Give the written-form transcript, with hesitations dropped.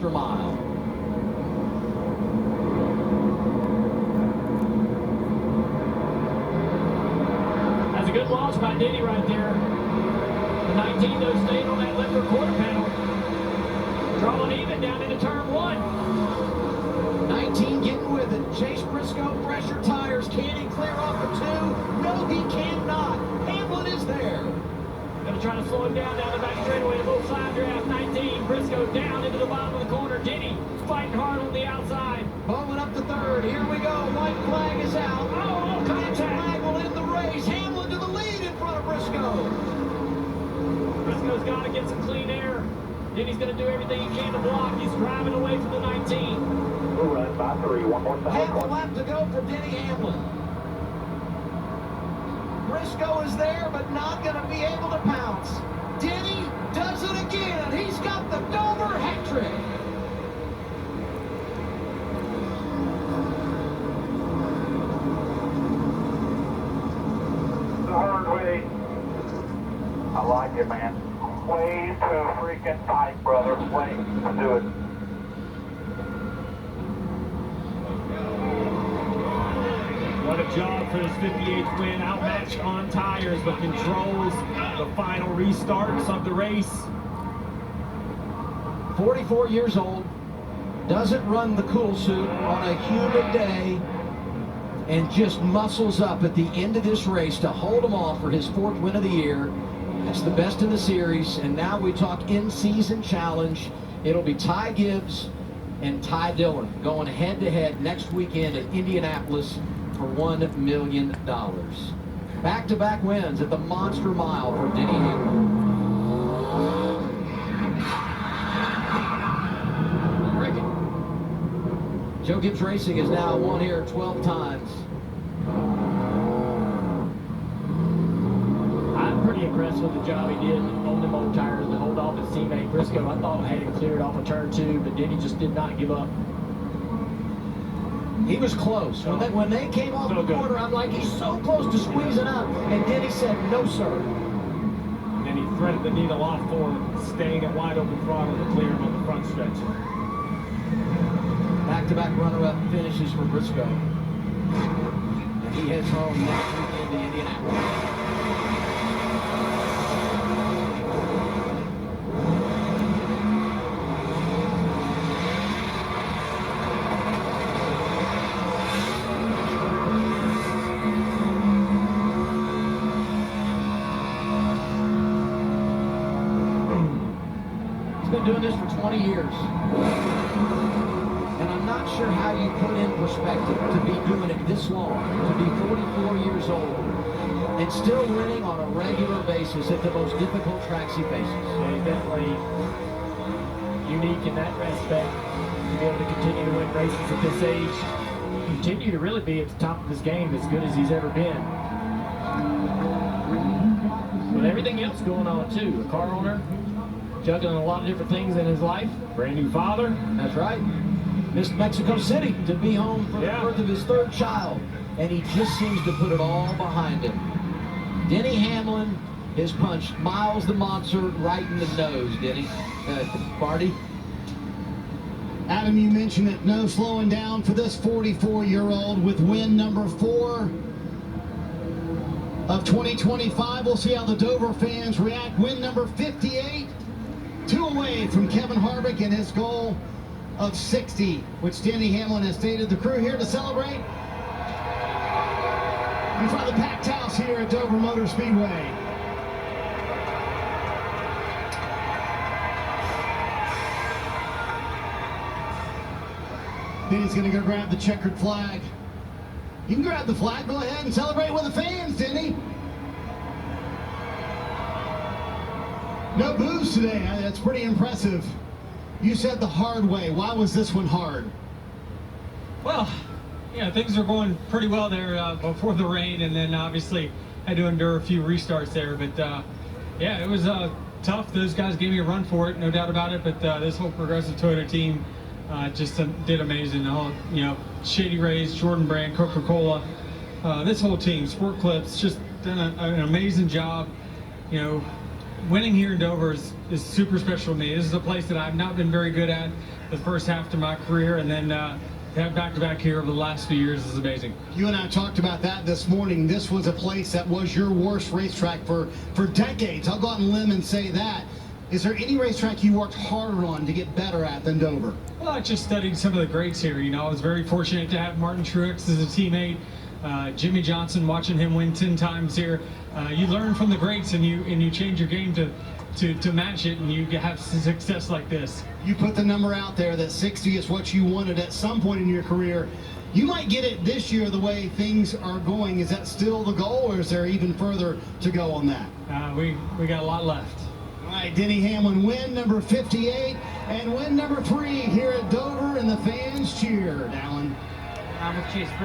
Monster Mile. That's a good launch by Denny right there. The 19 though stayed on that left rear quarter panel. Drawing even down into turn 1. 19 getting with it. Chase Briscoe, pressure tires. Can he clear off the 2? No, he cannot. Hamlin is there. Gonna try to slow him down the back straightaway. A little side draft. 19. Briscoe down into the bottom of the corner. Denny fighting hard on the outside. Bowman up to 3rd. Here we go. White flag is out. Oh, contact. Flag will end the race. Hamlin to the lead in front of Briscoe. Briscoe's got to get some clean air. Denny's going to do everything he can to block. He's driving away from the 19. We'll run by 3. One more time. Half a lap to go for Denny Hamlin. Briscoe is there, but not going to be able to pounce. Denny does it again. He's got the Dover hat trick. The hard way. I like it, man. Way too freaking tight, brother. Way to do it. What a job for his 58th win. Outmatched on tires, but controls the final restarts of the race. 44 years old, doesn't run the cool suit on a humid day, and just muscles up at the end of this race to hold him off for his 4th win of the year. It's the best in the series, and now we talk in-season challenge. It'll be Ty Gibbs and Ty Dillon going head-to-head next weekend at Indianapolis for $1 million. Back-to-back wins at the Monster Mile for Denny Hamlin. Joe Gibbs Racing has now won here 12 times. I'm pretty impressed with the job he did on them old tires to hold off his teammate Briscoe. I thought had him cleared off of turn 2, but Denny just did not give up. He was close. When they came off the corner, I'm like, he's so close to squeezing up. And Denny said, no, sir. And then he threaded the needle off for staying at wide open throttle to clear him on the front stretch. Back-to-back runner-up finishes for Briscoe. And he heads home next weekend to Indianapolis. He's been doing this for 20 years. And I'm not sure how you put in perspective to be doing it this long, to be 44 years old, and still winning on a regular basis at the most difficult tracks he faces. Yeah, he's definitely unique in that respect, to be able to continue to win races at this age, continue to really be at the top of his game, as good as he's ever been. With everything else going on too, a car owner, juggling a lot of different things in his life, brand new father. That's right. Missed Mexico City to be home for the birth of his 3rd child, and he just seems to put it all behind him. Denny Hamlin has punched Miles the Monster right in the nose, Denny. Marty? Adam, you mentioned it, no slowing down for this 44-year-old with win number 4 of 2025. We'll see how the Dover fans react. Win number 58, 2 away from Kevin Harvick and his goal of 60, which Denny Hamlin has stated. The crew here to celebrate in front of the packed house here at Dover Motor Speedway. Denny's gonna go grab the checkered flag. You can grab the flag, go ahead and celebrate with the fans, Denny. No boos today, that's pretty impressive. You said the hard way. Why was this one hard? Well, yeah, things were going pretty well there before the rain, and then obviously had to endure a few restarts there. But yeah, it was tough. Those guys gave me a run for it, no doubt about it. But this whole Progressive Toyota team just did amazing. The whole, Shady Rays, Jordan Brand, Coca-Cola, this whole team, Sport Clips, just done an amazing job. Winning here in Dover is super special to me. This is a place that I've not been very good at. the first half of my career, and then to have back-to-back here over the last few years is amazing. You and I talked about that this morning. This was a place that was your worst racetrack for decades. I'll go out on a limb and say that. Is there any racetrack you worked harder on to get better at than Dover? Well, I just studied some of the greats here. You know, I was very fortunate to have Martin Truex as a teammate. Jimmy Johnson, watching him win 10 times here. You learn from the greats, and you change your game to match it, and you have success like this. You put the number out there that 60 is what you wanted at some point in your career. You might get it this year the way things are going. Is that still the goal, or is there even further to go on that? We got a lot left. All right, Denny Hamlin, win number 58 and win number 3 here at Dover, and the fans cheered. Alan. I'm with Chase Briscoe.